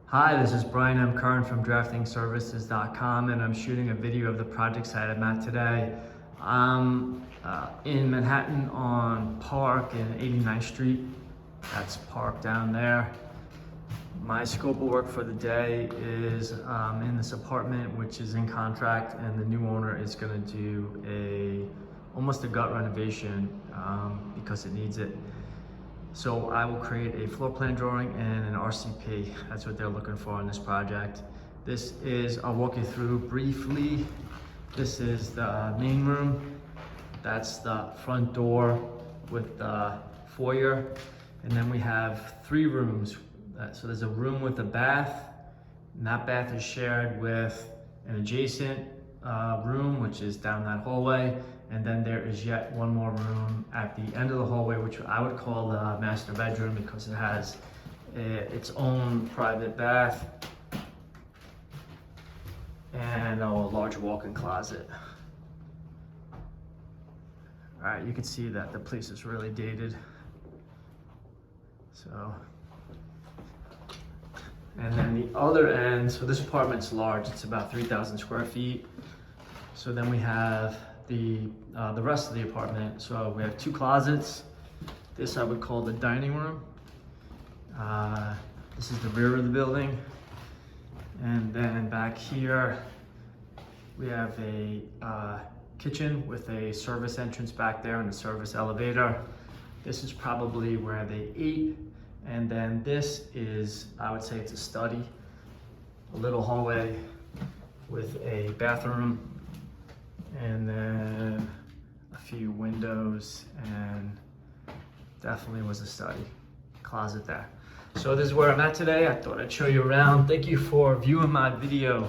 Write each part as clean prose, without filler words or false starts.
Hi, this is Brian M. Curran from DraftingServices.com, and I'm shooting a video of the project site I'm at today. I'm in Manhattan on Park and 89th Street. That's Park down there. My scope of work for the day is in this apartment, which is in contract, and the new owner is going to do almost a gut renovation because it needs it. So I will create a floor plan drawing and an RCP. That's what they're looking for on this project. I'll walk you through briefly. This is the main room. That's the front door with the foyer. And then we have 3 rooms. So there's a room with a bath, and that bath is shared with an adjacent room, which is down that hallway. And then there is yet one more room at the end of the hallway, which I would call the master bedroom because it has its own private bath and a large walk-in closet. All right, you can see that the place is really dated. And then the other end, so this apartment's large, it's about 3,000 square feet. So then we have the rest of the apartment. So we have 2 closets. This I would call the dining room. This is the rear of the building. And then back here, we have a kitchen with a service entrance back there and a service elevator. This is probably where they ate. And then this is, I would say it's a study, a little hallway with a bathroom, and then a few windows, and definitely was a study. Closet there. So this is where I'm at today. I thought I'd show you around. Thank you for viewing my video.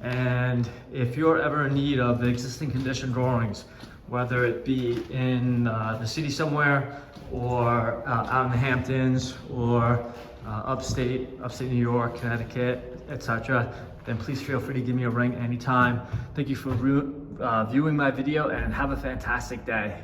And if you're ever in need of existing condition drawings, whether it be in the city somewhere or out in the Hamptons or upstate New York, Connecticut, etc., then please feel free to give me a ring anytime. Thank you for viewing my video, and have a fantastic day.